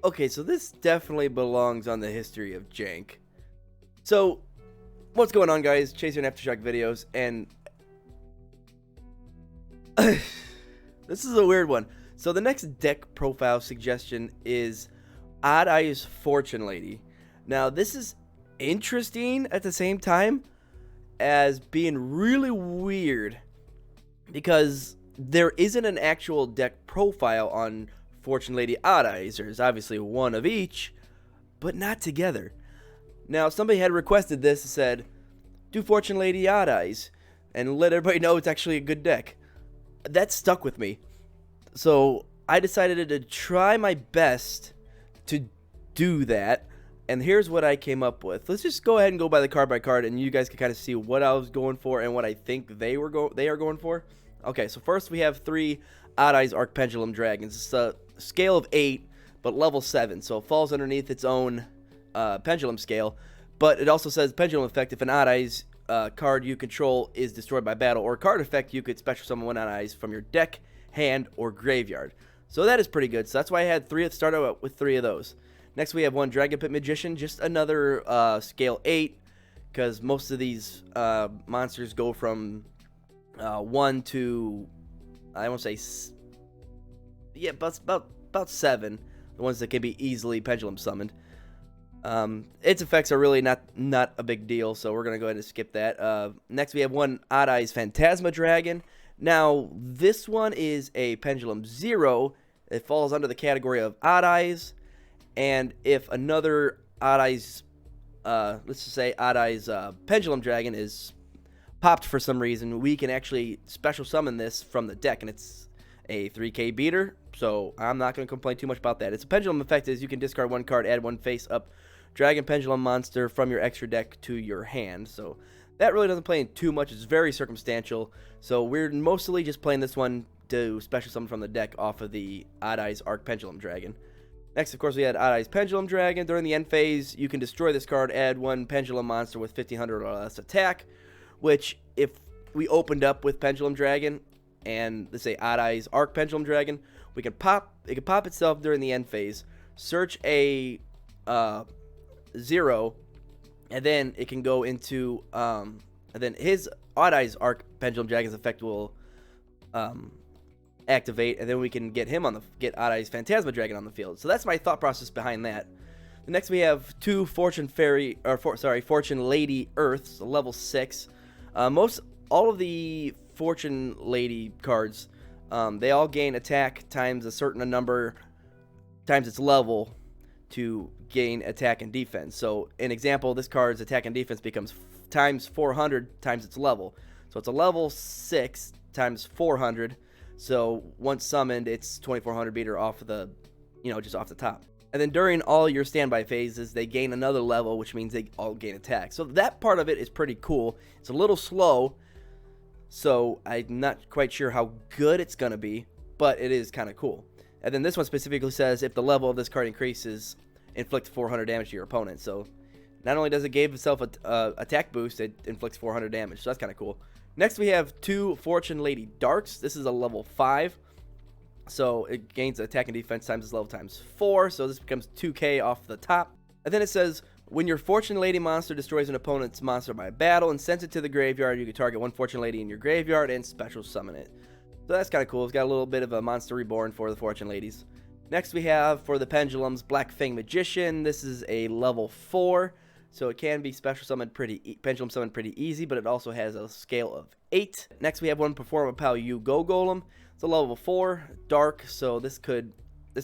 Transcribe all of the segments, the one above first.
Okay, so this definitely belongs on the history of jank. So, what's going on, guys? Chasing Aftershock videos, and this is a weird one. So the next deck profile suggestion is Odd Eyes Fortune Lady. Now, this is interesting at the same time as being really weird because there isn't an actual deck profile on Fortune Lady Odd Eyes. There's obviously one of each, but not together. Now, somebody had requested this and said, do Fortune Lady Odd Eyes and let everybody know it's actually a good deck. That stuck with me. So I decided to try my best to do that. And here's what I came up with. Let's just go ahead and go by card, and you guys can kind of see what I was going for and what I think they are going for. Okay, so first we have 3 Odd Eyes Pendulum Dragons. It's a scale of 8, but level 7, so it falls underneath its own pendulum scale. But it also says pendulum effect: if an Odd Eyes card you control is destroyed by battle or card effect, you could special summon 1 Odd Eyes from your deck, hand, or graveyard. So that is pretty good. So that's why I had 3. It started out with 3 of those. Next we have 1 Dragonpit Magician, just another scale 8, because most of these monsters go from 1 to, I won't say, yeah, but about 7, the ones that can be easily pendulum summoned. Its effects are really not a big deal, so we're going to go ahead and skip that. Next we have 1 Odd Eyes Phantasma Dragon. Now, this one is a Pendulum 0. It falls under the category of Odd Eyes, and if another Odd Eyes, let's just say Odd Eyes Pendulum Dragon is popped for some reason, we can actually special summon this from the deck, and it's a 3k beater, so I'm not going to complain too much about that. Its pendulum effect is you can discard 1 card, add 1 face-up Dragon Pendulum monster from your extra deck to your hand, so that really doesn't play in too much. It's very circumstantial, so we're mostly just playing this one to special summon from the deck off of the Odd Eyes Pendulum Dragon. Next, of course, we had Odd Eyes Pendulum Dragon. During the end phase, you can destroy this card, add 1 Pendulum monster with 1500 or less attack, which, if we opened up with Pendulum Dragon and, let's say, Odd Eyes Pendulum Dragon, it can pop itself during the end phase, search a 0, and then it can go into, and then his Odd Eyes Pendulum Dragon's effect will activate, and then we can get him get Odd Eyes Phantasma Dragon on the field. So that's my thought process behind that. The next we have 2 Fortune Lady Earths, level 6. All of the Fortune Lady cards, they all gain attack times a certain number times its level to gain attack and defense. So, an example, this card's attack and defense becomes times 400 times its level. So it's a level 6 times 400. So once summoned, it's 2400 beater off of the, just off the top. And then during all your standby phases, they gain another level, which means they all gain attack. So that part of it is pretty cool. It's a little slow, so I'm not quite sure how good it's going to be, but it is kind of cool. And then this one specifically says if the level of this card increases, inflict 400 damage to your opponent. So not only does it give itself a attack boost, it inflicts 400 damage. So that's kind of cool. Next we have 2 Fortune Lady Darks. This is a level 5. So it gains attack and defense times its level times 4. So this becomes 2k off the top. And then it says, when your Fortune Lady monster destroys an opponent's monster by battle and sends it to the graveyard, you can target 1 Fortune Lady in your graveyard and special summon it. So that's kind of cool. It's got a little bit of a monster reborn for the Fortune Ladies. Next we have, for the Pendulums, Black Fang Magician. This is a level 4. So it can be special summoned pendulum summoned pretty easy, but it also has a scale of 8. Next we have 1 Performa Pal Yu Go Golem. It's a level 4, dark, so this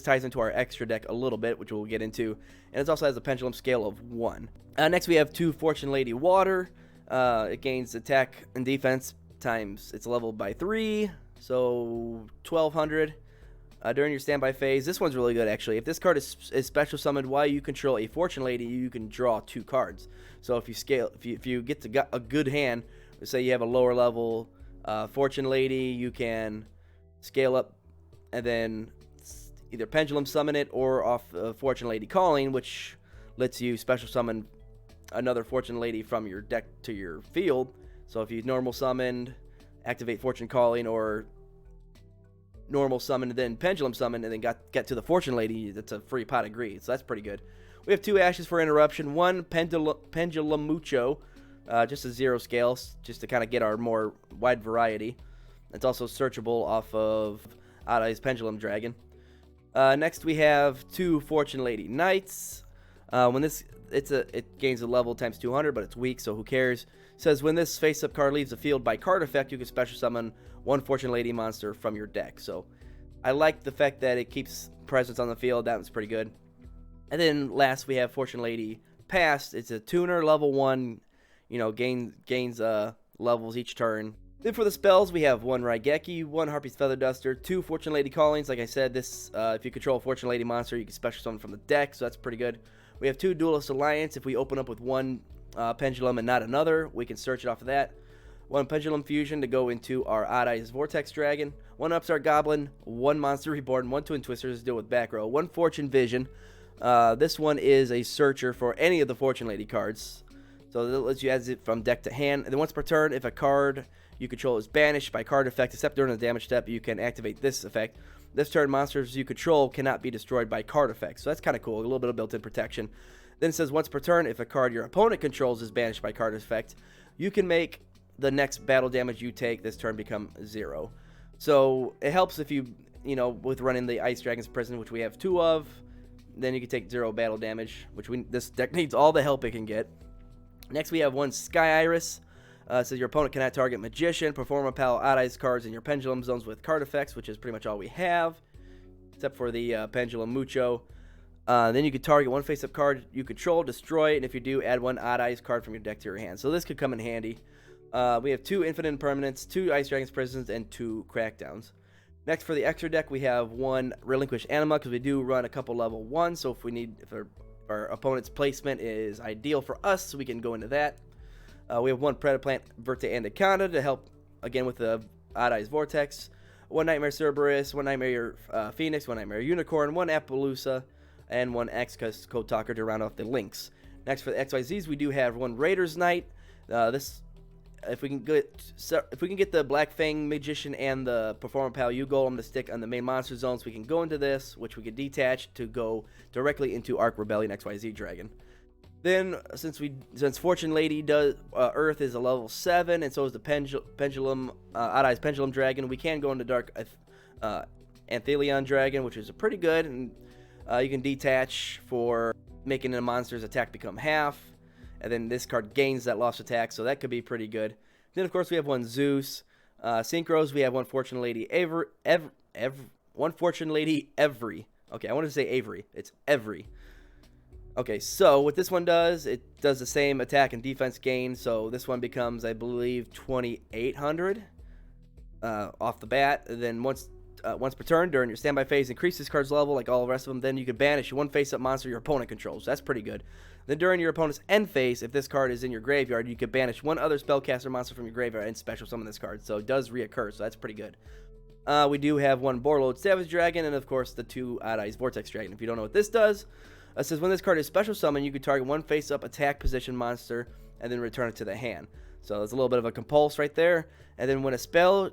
ties into our extra deck a little bit, which we'll get into. And it also has a pendulum scale of 1. Next we have 2 Fortune Lady Water. It gains attack and defense times its level by 3, so 1200. During your standby phase, this one's really good actually. If this card is special summoned while you control a Fortune Lady, you can draw 2 cards. So if you get a good hand, say you have a lower level Fortune Lady, you can scale up and then either pendulum summon it or off Fortune Lady Calling, which lets you special summon another Fortune Lady from your deck to your field. So if you normal summoned, activate Fortune Calling, or normal summon, and then pendulum summon, and then get to the Fortune Lady. That's a free pot of greed, so that's pretty good. We have 2 Ashes for interruption, 1 Pendulum Mucho, just a 0 scale, just to kind of get our more wide variety. It's also searchable off of Odd Eyes Pendulum Dragon. Next we have 2 Fortune Lady Knights. When this it gains a level times 200, but it's weak, so who cares? It says when this face-up card leaves the field by card effect, you can special summon 1 Fortune Lady monster from your deck. So I like the fact that it keeps presence on the field. That was pretty good. And then last we have Fortune Lady Past. It's a tuner, level 1. You know, gains levels each turn. Then for the spells, we have 1 Raigeki, 1 Harpy's Feather Duster, 2 Fortune Lady Callings. Like I said, this if you control a Fortune Lady monster, you can special summon from the deck, so that's pretty good. We have 2 Duelist Alliance. If we open up with 1 Pendulum and not another, we can search it off of that. 1 Pendulum Fusion to go into our Odd Eyes Vortex Dragon, 1 Upstart Goblin, 1 Monster Reborn, 1 Twin Twisters to deal with back row, 1 Fortune Vision. This one is a searcher for any of the Fortune Lady cards. So that lets you add it from deck to hand. And then once per turn, if a card you control is banished by card effect, except during the damage step, you can activate this effect. This turn, monsters you control cannot be destroyed by card effects. So that's kind of cool, a little bit of built-in protection. Then it says once per turn, if a card your opponent controls is banished by card effect, you can make the next battle damage you take this turn become 0. So it helps if you know, with running the Ice Dragon's Prison, which we have 2 of. Then you can take 0 battle damage, which this deck needs all the help it can get. Next, we have 1 Sky Iris. Says your opponent cannot target Magician, Performa Pal, Odd Eyes cards in your Pendulum zones with card effects, which is pretty much all we have, except for the Pendulum Mucho. Then you can target 1 face-up card you control, destroy it, and if you do, add 1 Odd Eyes card from your deck to your hand. So this could come in handy. We have 2 Infinite Impermanents, 2 Ice Dragon's Prisons, and 2 Crackdowns. Next, for the extra deck, we have 1 Relinquish Anima, because we do run a couple level 1, so if our opponent's placement is ideal for us, so we can go into that. We have 1 Predaplant Verte Anaconda to help, again, with the Odd Eyes Vortex. 1 Nightmare Cerberus, 1 Nightmare Phoenix, 1 Nightmare Unicorn, 1 Appaloosa, and 1 Code Talker to round off the links. Next, for the XYZs, we do have 1 Raiders Knight. If we can get the Black Fang Magician and the Performa Pal U-Golem to stick on the main monster zones, we can go into this, which we can detach to go directly into Arc Rebellion XYZ Dragon. Then, since Fortune Lady does Earth is a level 7, and so is the Pendulum Odd Eyes Pendulum Dragon, we can go into Dark Anthelion Dragon, which is pretty good, and you can detach for making a monster's attack become half, and then this card gains that lost attack, so that could be pretty good. Then, of course, we have 1 Zeus. Synchros, we have 1 Fortune Lady one Fortune Lady Every. Okay, I wanted to say Avery. It's Every. Okay, so what this one does, it does the same attack and defense gain, so this one becomes, I believe, 2,800 off the bat. And then once per turn, during your standby phase, increase this card's level like all the rest of them. Then you can banish 1 face-up monster your opponent controls. That's pretty good. Then during your opponent's end phase, if this card is in your graveyard, you can banish 1 other spellcaster monster from your graveyard and special summon this card. So it does reoccur, so that's pretty good. We do have 1 Borlode Savage Dragon, and of course the 2 Odd Eyes Vortex Dragon. If you don't know what this does, it says when this card is special summon, you can target 1 face-up attack position monster and then return it to the hand. So there's a little bit of a compulse right there. And then when a spell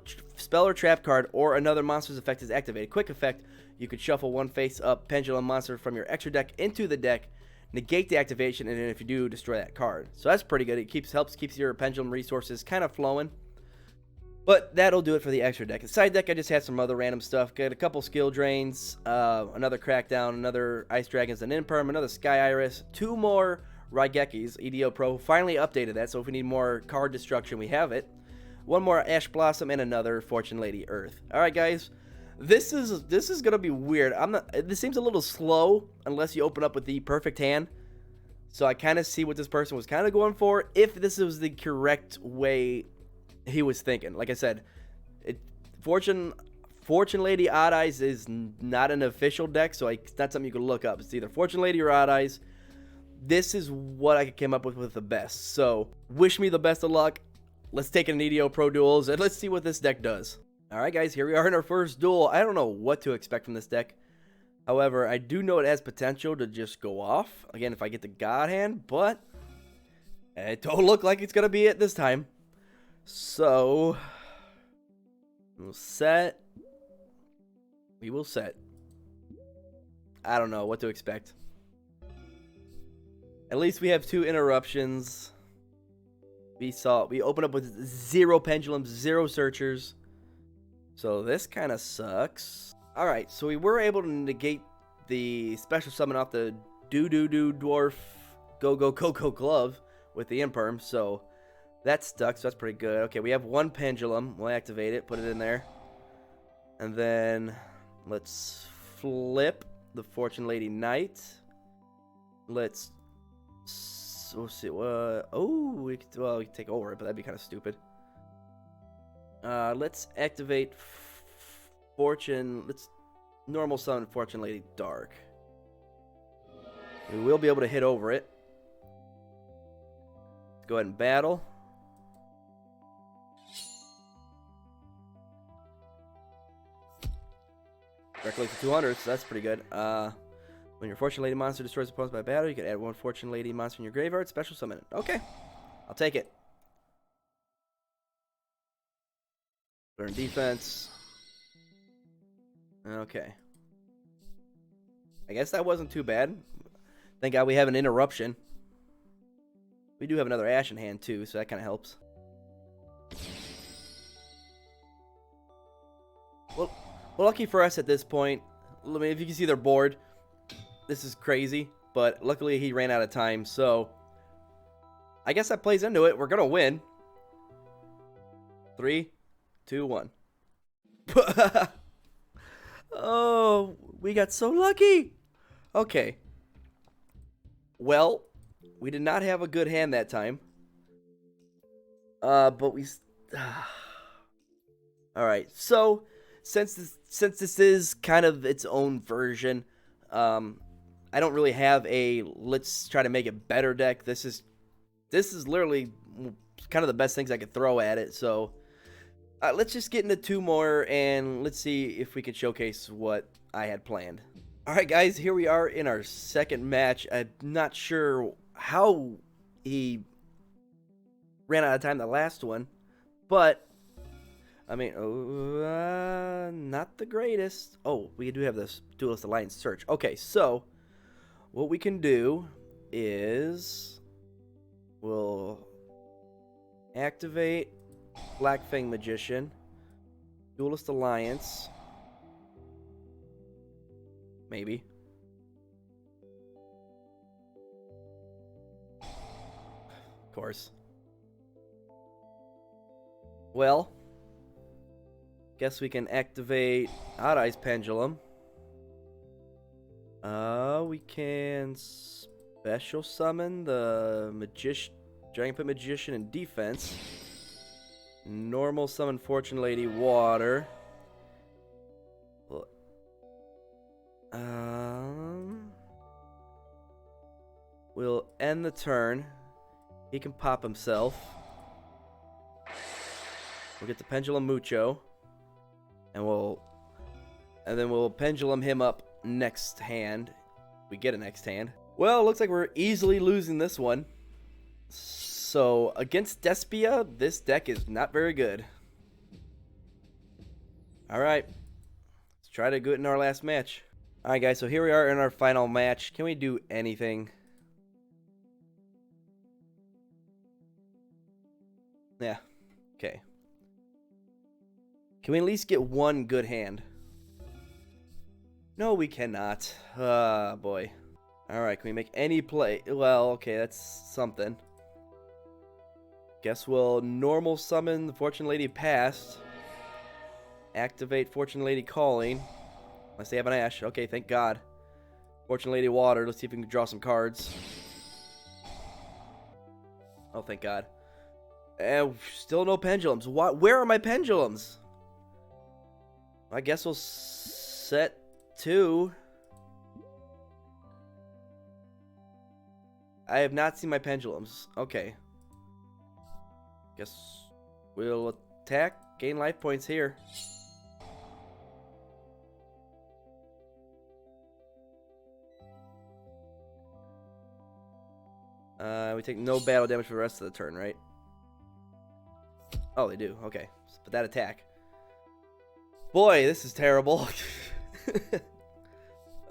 or trap card or another monster's effect is activated, quick effect, you could shuffle 1 face-up pendulum monster from your extra deck into the deck, negate the activation, and then if you do, destroy that card. So that's pretty good. It keeps your pendulum resources kind of flowing. But that'll do it for the extra deck. The side deck, I just had some other random stuff. Got a couple skill drains, another Crackdown, another Ice Dragons and Imperm, another Sky Iris, 2 more Raigekis. EDO Pro finally updated that, so if we need more card destruction, we have it. 1 more Ash Blossom and another Fortune Lady Earth. All right, guys, this is gonna be weird. This seems a little slow unless you open up with the perfect hand. So I kind of see what this person was kind of going for. If this was the correct way he was thinking. Like I said, Fortune Lady Odd Eyes is not an official deck, so it's not something you can look up. It's either Fortune Lady or Odd Eyes. This is what I came up with the best. So wish me the best of luck. Let's take an EDO Pro Duels and let's see what this deck does. All right, guys, here we are in our first duel. I don't know what to expect from this deck. However, I do know it has potential to just go off. Again, if I get the God Hand, but it don't look like it's going to be it this time. So, we'll set. We will set. I don't know what to expect. At least we have 2 interruptions. We open up with 0 pendulums, 0 searchers. So this kind of sucks. Alright, so we were able to negate the special summon off the Dwarf Go Glove with the Imperm. So that stuck, so that's pretty good. Okay, we have 1 pendulum. We'll activate it, put it in there. And then let's flip the Fortune Lady Knight. Let's see. We can take over it, but that'd be kind of stupid. Let's activate Fortune. Let's normal summon Fortune Lady Dark. We will be able to hit over it. Let's go ahead and battle. Directly for 200, so that's pretty good. When your Fortune Lady monster destroys opponents by battle, you can add 1 Fortune Lady monster in your graveyard, special summon it. Okay, I'll take it. Learn defense. Okay. I guess that wasn't too bad. Thank God we have an interruption. We do have another Ash in hand too, so that kind of helps. Well, lucky for us at this point. I mean, if you can see they're bored. This is crazy, but luckily he ran out of time, so I guess that plays into it. We're gonna win. 3, 2, 1. Oh, we got so lucky. Okay. Well, we did not have a good hand that time. But we. All right. So since this is kind of its own version, I don't really have a let's try to make it better deck. This is literally kind of the best things I could throw at it. So let's just get into 2 more and let's see if we can showcase what I had planned. All right, guys, here we are in our second match. I'm not sure how he ran out of time the last one, but I mean, not the greatest. Oh, we do have this Duelist Alliance search. Okay, so what we can do is we'll activate Black Fang Magician, Duelist Alliance, maybe. Of course. Well, guess we can activate Odd Eyes Pendulum. We can special summon the Dragonpit Magician in defense. Normal summon Fortune Lady Water. We'll end the turn. He can pop himself. We'll get the Pendulum Mucho. And then we'll pendulum him up next hand. We get a next hand. Well, looks like we're easily losing this one. So against Despia, this deck is not very good. Alright. Let's try to do it in our last match. Alright guys, so here we are in our final match. Can we do anything? Yeah. Okay. Can we at least get 1 good hand? No, we cannot. Ah, boy. Alright, can we make any play? Well, okay, that's something. Guess we'll normal summon the Fortune Lady Past. Activate Fortune Lady Calling. Unless they have an Ash. Okay, thank God. Fortune Lady Water. Let's see if we can draw some cards. Oh, thank God. And still no pendulums. Where are my pendulums? I guess we'll set 2. I have not seen my pendulums. Okay. Guess we'll attack. Gain life points here. We take no battle damage for the rest of the turn, right? Oh, they do. Okay. But that attack. Boy, this is terrible.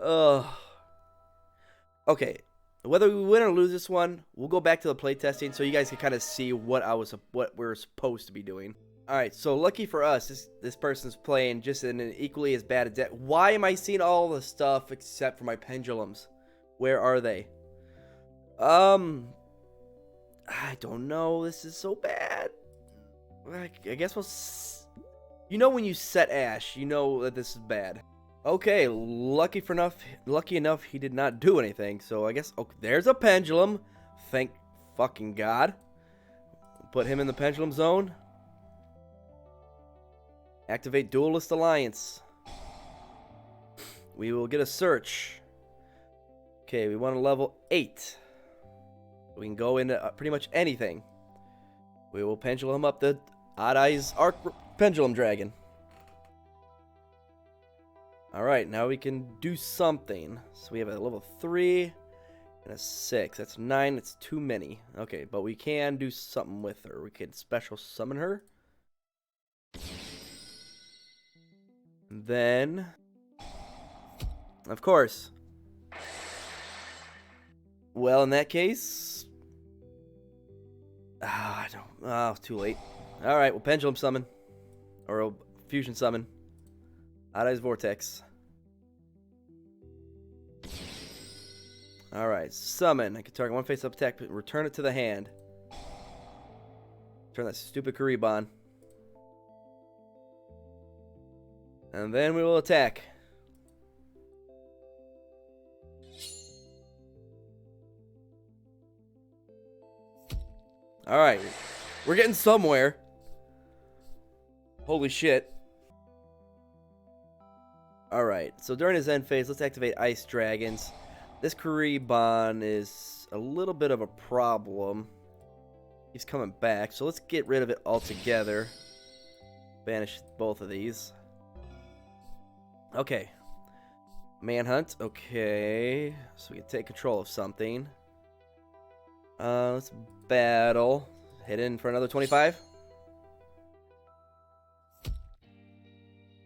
Ugh. Okay. Whether we win or lose this one, we'll go back to the playtesting so you guys can kind of see what we're supposed to be doing. All right, so lucky for us, this person's playing just in an equally as bad a deck. Why am I seeing all the stuff except for my pendulums? Where are they? I don't know. This is so bad. I guess we'll. You know when you set Ash, you know that this is bad. Okay, lucky enough, he did not do anything. So I guess there's a pendulum. Thank fucking God. Put him in the pendulum zone. Activate Duelist Alliance. We will get a search. Okay, we want a level 8. We can go into pretty much anything. We will pendulum up the Odd Eyes Arc Pendulum Dragon. Alright, now we can do something. So we have a level 3 and a 6. That's 9. It's too many. Okay, but we can do something with her. We can special summon her. And then, of course. Well, in that case, I don't. Oh, too late. All right, we'll pendulum summon, or a fusion summon. Odd Eyes Vortex. All right, summon. I can target one face-up attack, but return it to the hand. Turn that stupid Kuriban. And then we will attack. Alright. We're getting somewhere. Holy shit. Alright. So during his end phase, let's activate Ice Dragons. This Kuriban is a little bit of a problem. He's coming back. So let's get rid of it altogether. Banish both of these. Okay. Manhunt. Okay. So we can take control of something. Let's battle. Hit in for another 25.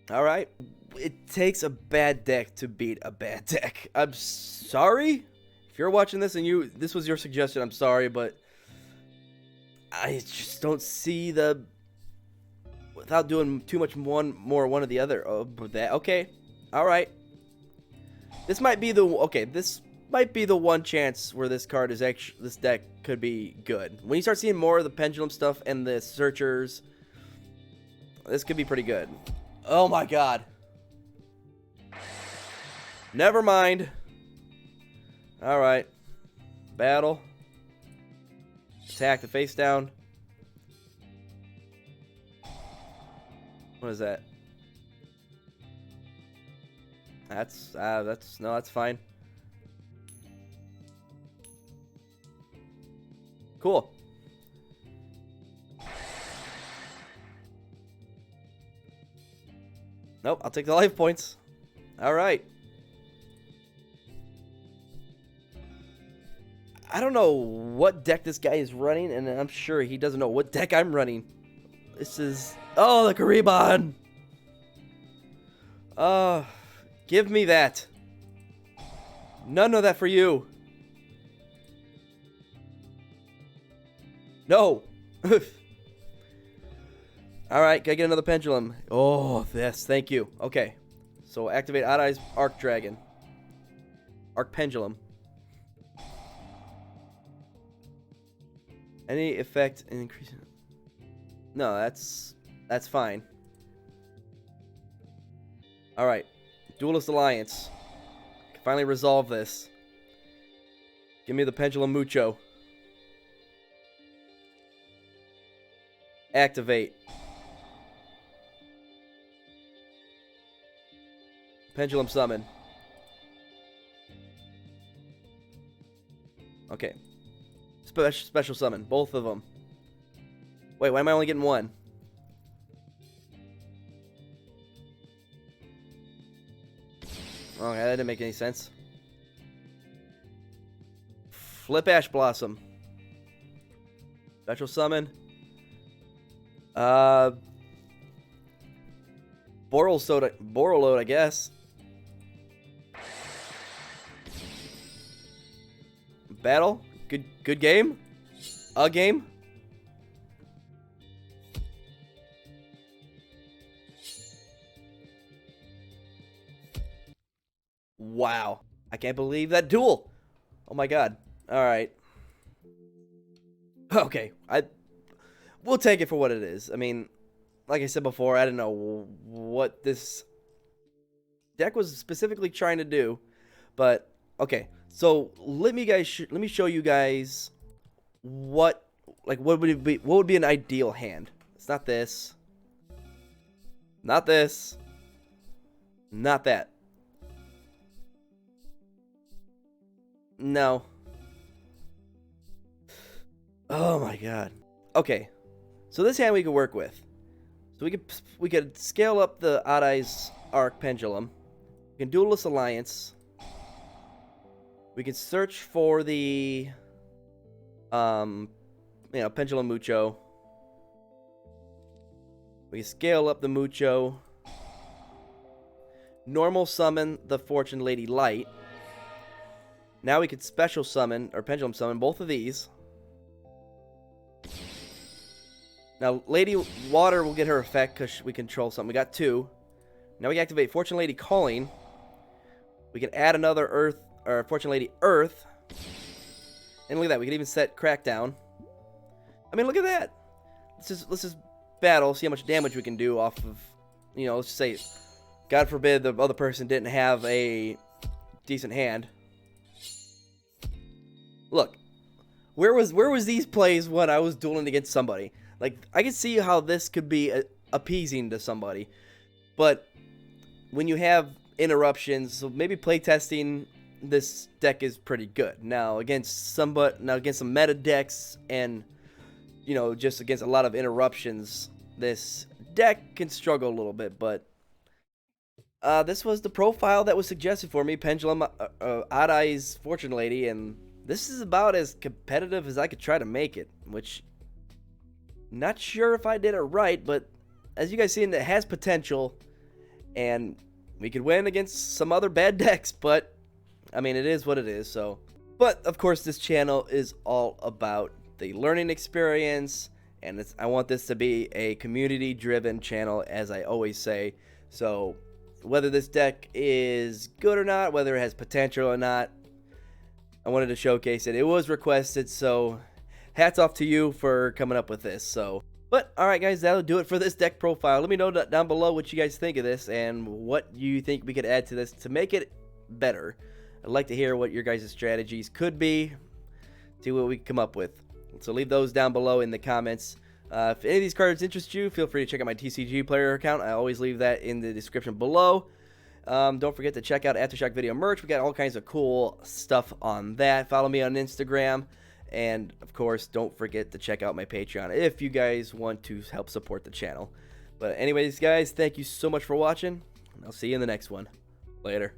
Alright. It takes a bad deck to beat a bad deck. I'm sorry. If you're watching this and this was your suggestion, I'm sorry, but I just don't see the... Without doing too much one or the other. Oh, that okay. All right. This might be the one chance where this deck could be good. When you start seeing more of the pendulum stuff and the searchers, this could be pretty good. Oh my God. Never mind. All right. Battle. Attack the face down. What is that? That's fine. Cool. Nope, I'll take the life points. All right. I don't know what deck this guy is running, and I'm sure he doesn't know what deck I'm running. This is... Oh, the Kuriban! Give me that. None of that for you. No. Alright, gotta get another pendulum. Oh, yes, thank you. Okay. So activate Odd Eyes Arc Dragon. Arc Pendulum. Any effect increase... No, that's fine. Alright. Duelist Alliance. Can finally resolve this. Give me the Pendulum Mucho. Activate. Pendulum Summon. Okay. Special Summon. Both of them. Wait, why am I only getting one? Okay, that didn't make any sense. Flip Ash Blossom. Special Summon. Borrelload, I guess. battle. Good game. A game. Wow. I can't believe that duel. Oh my god. Alright. Okay. We'll take it for what it is. I mean, like I said before, I don't know what this deck was specifically trying to do. But, okay. So, let me show you guys what would be an ideal hand. It's not this. Not this. Not that. No. Oh my god. Okay. So this hand we could work with. So we could scale up the Odd Eyes Arc Pendulum. We can Duelist Alliance. We can search for the Pendulum Mucho. We can scale up the Mucho. Normal summon the Fortune Lady Light. Now we could special summon, or pendulum summon, both of these. Now, Lady Water will get her effect because we control something. We got two. Now we can activate Fortune Lady Calling. We can add another Earth, or Fortune Lady Earth. And look at that, we can even set Crackdown. I mean, look at that. Let's just battle, see how much damage we can do off of, let's just say, God forbid the other person didn't have a decent hand. Look, where was these plays when I was dueling against somebody? Like, I can see how this could be appeasing to somebody, but when you have interruptions, so maybe playtesting, this deck is pretty good. Now against some meta decks and just against a lot of interruptions, this deck can struggle a little bit. But this was the profile that was suggested for me: Pendulum, Odd Eyes, Fortune Lady, and this is about as competitive as I could try to make it, which, not sure if I did it right, but as you guys see, it has potential, and we could win against some other bad decks, but, I mean, it is what it is, so. But, of course, this channel is all about the learning experience, and I want this to be a community-driven channel, as I always say. So, whether this deck is good or not, whether it has potential or not, I wanted to showcase it. It was requested, so hats off to you for coming up with this. So, but alright guys, that'll do it for this deck profile. Let me know down below what you guys think of this and what you think we could add to this to make it better. I'd like to hear what your guys' strategies could be, see what we can come up with. So leave those down below in the comments. If any of these cards interest you, feel free to check out my TCGPlayer account. I always leave that in the description below. Don't forget to check out Aftershock video merch. We got all kinds of cool stuff on that. Follow me on Instagram. And, of course, don't forget to check out my Patreon if you guys want to help support the channel. But anyways, guys, thank you so much for watching. And I'll see you in the next one. Later.